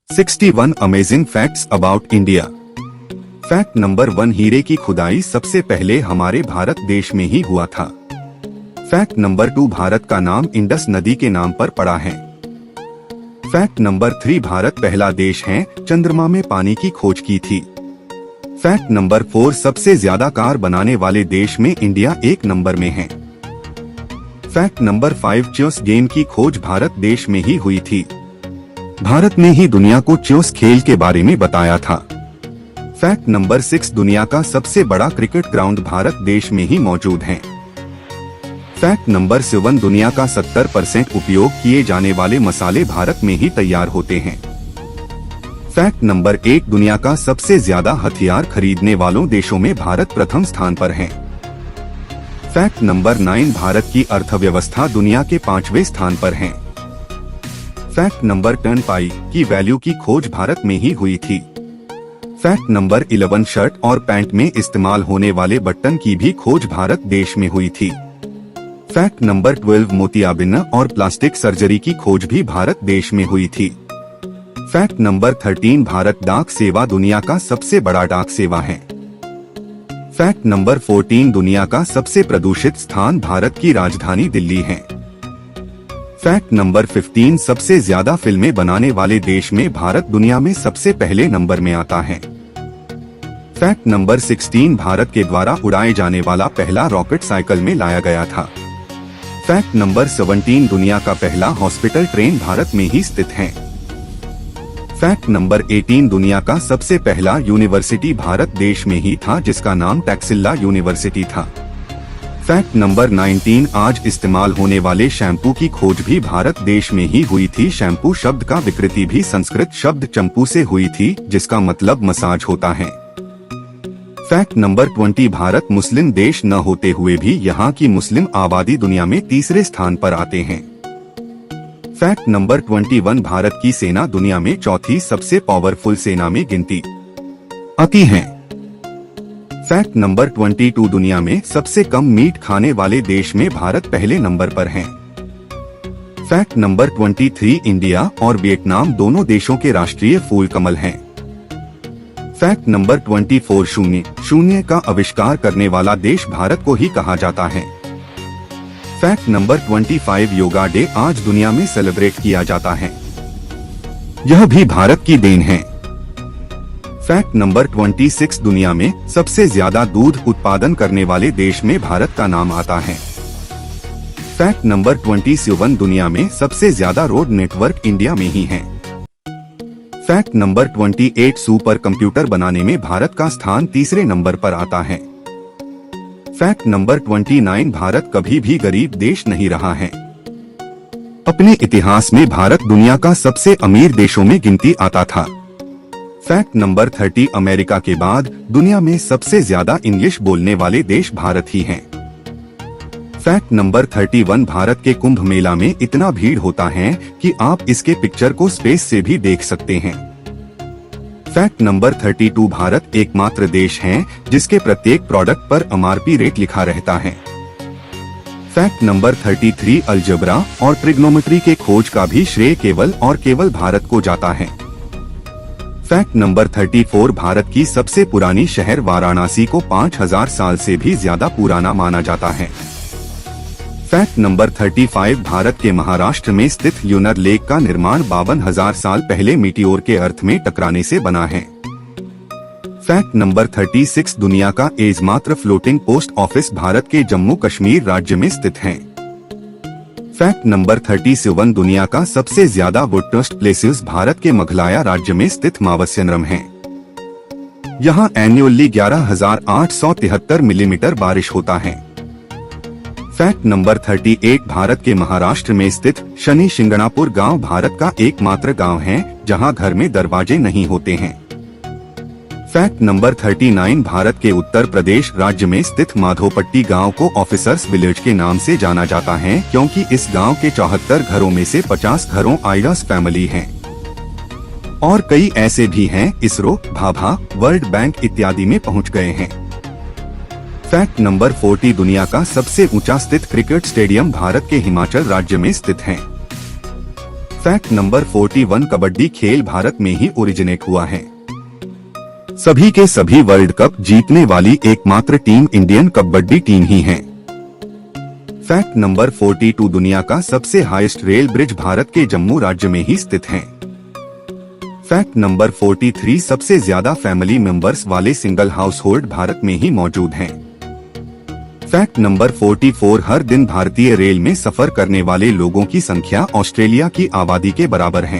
61 amazing facts about India. Fact number 1, हीरे की खुदाई सबसे पहले हमारे भारत देश में ही हुआ था। फैक्ट नंबर 2, भारत का नाम इंडस नदी के नाम पर पड़ा है। फैक्ट नंबर 3, भारत पहला देश है चंद्रमा में पानी की खोज की थी। फैक्ट नंबर 4, सबसे ज्यादा कार बनाने वाले देश में इंडिया 1 नंबर में है। फैक्ट नंबर 5, चेस गेम की खोज भारत देश में ही हुई थी। भारत ने ही दुनिया को चेस खेल के बारे में बताया था। फैक्ट नंबर 6, दुनिया का सबसे बड़ा क्रिकेट ग्राउंड भारत देश में ही मौजूद है। फैक्ट नंबर 7, दुनिया का 70% उपयोग किए जाने वाले मसाले भारत में ही तैयार होते हैं। फैक्ट नंबर 8, दुनिया का सबसे ज्यादा हथियार खरीदने वालों देशों में भारत प्रथम स्थान पर है। फैक्ट नंबर 9, भारत की अर्थव्यवस्था दुनिया के 5वें स्थान पर है। फैक्ट नंबर 10, पाई की वैल्यू की खोज भारत में ही हुई थी। फैक्ट नंबर 11, शर्ट और पैंट में इस्तेमाल होने वाले बटन की भी खोज भारत देश में हुई थी। फैक्ट नंबर 12, मोतियाबिंद और प्लास्टिक सर्जरी की खोज भी भारत देश में हुई थी। फैक्ट नंबर 13, भारत डाक सेवा दुनिया का सबसे बड़ा डाक सेवा है। फैक्ट नंबर 14, दुनिया का सबसे प्रदूषित स्थान भारत की राजधानी दिल्ली है। फैक्ट नंबर 15, सबसे ज्यादा फिल्में बनाने वाले देश में भारत दुनिया में सबसे पहले नंबर में आता है। फैक्ट नंबर 16, भारत के द्वारा उड़ाए जाने वाला पहला रॉकेट साइकिल में लाया गया था। फैक्ट नंबर 17, दुनिया का पहला हॉस्पिटल ट्रेन भारत में ही स्थित है। फैक्ट नंबर 18, दुनिया का सबसे पहला यूनिवर्सिटी भारत देश में ही था जिसका नाम टैक्सिला यूनिवर्सिटी था। फैक्ट नंबर 19, आज इस्तेमाल होने वाले शैम्पू की खोज भी भारत देश में ही हुई थी। शैम्पू शब्द का विकृति भी संस्कृत शब्द चंपू से हुई थी जिसका मतलब मसाज होता है। फैक्ट नंबर 20, भारत मुस्लिम देश न होते हुए भी यहाँ की मुस्लिम आबादी दुनिया में तीसरे स्थान पर आते हैं। फैक्ट नंबर 21, भारत की सेना दुनिया में चौथी सबसे पावरफुल सेना में गिनती आती है। फैक्ट नंबर 22, दुनिया में सबसे कम मीट खाने वाले देश में भारत पहले नंबर पर है। फैक्ट नंबर 23, इंडिया और वियतनाम दोनों देशों के राष्ट्रीय फूल कमल हैं। फैक्ट नंबर 24, शून्य का आविष्कार करने वाला देश भारत को ही कहा जाता है। फैक्ट नंबर 25, योगा डे आज दुनिया में सेलिब्रेट किया जाता है। यह भी भारत की देन है। फैक्ट नंबर 26, दुनिया में सबसे ज्यादा दूध उत्पादन करने वाले देश में भारत का नाम आता है। फैक्ट नंबर 27, दुनिया में सबसे ज्यादा रोड नेटवर्क इंडिया में ही है। फैक्ट नंबर 28, सुपर कंप्यूटर बनाने में भारत का स्थान तीसरे नंबर पर आता है। फैक्ट नंबर 29, भारत कभी भी गरीब देश नहीं रहा है। अपने इतिहास में भारत दुनिया का सबसे अमीर देशों में गिनती आता था। फैक्ट नंबर 30, अमेरिका के बाद दुनिया में सबसे ज्यादा इंग्लिश बोलने वाले देश भारत ही हैं। फैक्ट नंबर 31, भारत के कुंभ मेला में इतना भीड़ होता है कि आप इसके पिक्चर को स्पेस से भी देख सकते हैं। फैक्ट नंबर 32, भारत एकमात्र देश है जिसके प्रत्येक प्रोडक्ट पर MRP रेट लिखा रहता है। फैक्ट नंबर 33, अलजेब्रा और ट्रिग्नोमेट्री के खोज का भी श्रेय केवल और केवल भारत को जाता है। फैक्ट नंबर 34, भारत की सबसे पुरानी शहर वाराणसी को 5000 साल से भी ज्यादा पुराना माना जाता है। फैक्ट नंबर 35, भारत के महाराष्ट्र में स्थित यूनर लेक का निर्माण 52,000 साल पहले मीटियोर के अर्थ में टकराने से बना है। फैक्ट नंबर 36, दुनिया का एकमात्र फ्लोटिंग पोस्ट ऑफिस भारत के जम्मू कश्मीर राज्य में स्थित है। फैक्ट नंबर 37, दुनिया का सबसे ज्यादा वुडटस्ट प्लेसेस भारत के मेघालय राज्य में स्थित मावस्यनरम है। यहाँ एन्युअली 11,873 मिलीमीटर बारिश होता है। फैक्ट नंबर 38, भारत के महाराष्ट्र में स्थित शनि शिंगणापुर गांव भारत का एकमात्र गांव है जहां घर में दरवाजे नहीं होते हैं। फैक्ट नंबर 39, भारत के उत्तर प्रदेश राज्य में स्थित माधोपट्टी गांव को ऑफिसर्स विलेज के नाम से जाना जाता है क्योंकि इस गांव के 74 घरों में से 50 घरों आइडस फैमिली हैं। और कई ऐसे भी हैं इसरो, भाभा, वर्ल्ड बैंक इत्यादि में पहुंच गए हैं। फैक्ट नंबर 40, दुनिया का सबसे ऊंचा स्थित क्रिकेट स्टेडियम भारत के हिमाचल राज्य में स्थित है। फैक्ट नंबर 41 कबड्डी खेल भारत में ही ओरिजिनेट हुआ है। सभी के सभी वर्ल्ड कप जीतने वाली एकमात्र टीम इंडियन कबड्डी टीम ही है। फैक्ट नंबर 42 दुनिया का सबसे हाईएस्ट रेल ब्रिज भारत के जम्मू राज्य में ही स्थित है। फैक्ट नंबर 43 सबसे ज्यादा फैमिली मेंबर्स वाले सिंगल हाउस होल्ड भारत में ही मौजूद हैं। फैक्ट नंबर 44 हर दिन भारतीय रेल में सफर करने वाले लोगों की संख्या ऑस्ट्रेलिया की आबादी के बराबर है।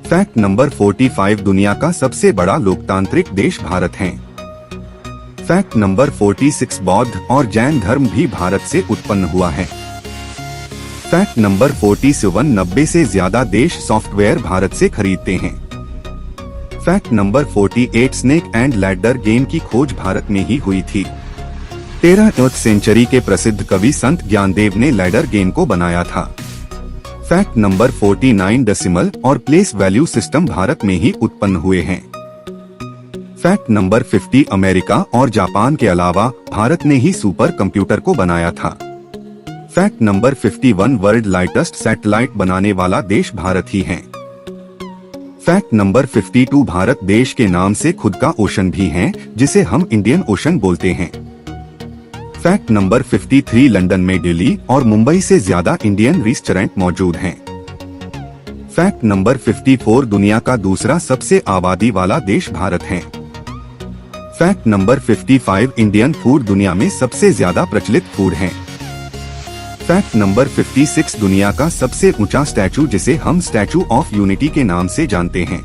फैक्ट नंबर 45 दुनिया का सबसे बड़ा लोकतांत्रिक देश भारत है। फैक्ट नंबर 46 बौद्ध और जैन धर्म भी भारत से उत्पन्न हुआ है। फैक्ट नंबर 47 90 से ज्यादा देश सॉफ्टवेयर भारत से खरीदते हैं। Fact number 48 snake and ladder game की खोज भारत में ही हुई थी। 13वीं सेंचुरी के प्रसिद्ध कवि संत ज्ञानदेव ने लैडर गेम को बनाया था। फैक्ट नंबर 49 डेसिमल और प्लेस वैल्यू सिस्टम भारत में ही उत्पन्न हुए हैं। फैक्ट नंबर 50 अमेरिका और जापान के अलावा भारत ने ही सुपर कंप्यूटर को बनाया था। Fact number 51 world lightest satellite बनाने वाला देश भारत ही है। फैक्ट नंबर 52 भारत देश के नाम से खुद का ओशन भी है, जिसे हम इंडियन ओशन बोलते हैं। फैक्ट नंबर 53 लंदन में दिल्ली और मुंबई से ज्यादा इंडियन रेस्टोरेंट मौजूद हैं। फैक्ट नंबर 54 दुनिया का दूसरा सबसे आबादी वाला देश भारत है। फैक्ट नंबर 55 इंडियन फूड दुनिया में सबसे ज्यादा प्रचलित फूड है। फैक्ट नंबर 56 दुनिया का सबसे ऊंचा स्टैचू जिसे हम स्टैचू ऑफ यूनिटी के नाम से जानते हैं।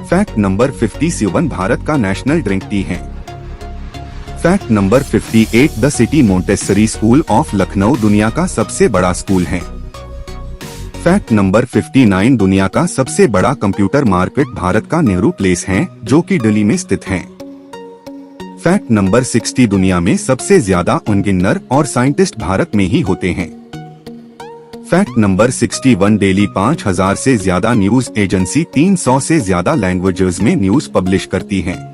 फैक्ट नंबर 57 भारत का नेशनल ड्रिंक टी है। Fact number 58 the city Montessori school of Lucknow दुनिया का सबसे बड़ा स्कूल है। फैक्ट नंबर 59 दुनिया का सबसे बड़ा कंप्यूटर मार्केट भारत का नेहरू प्लेस है, जो कि दिल्ली में स्थित है। फैक्ट नंबर 60 दुनिया में सबसे ज्यादा इंजीनियर और साइंटिस्ट भारत में ही होते हैं। फैक्ट नंबर 61 डेली 5000 से ज्यादा न्यूज एजेंसी 300 से ज्यादा लैंग्वेजेस में न्यूज पब्लिश करती हैं।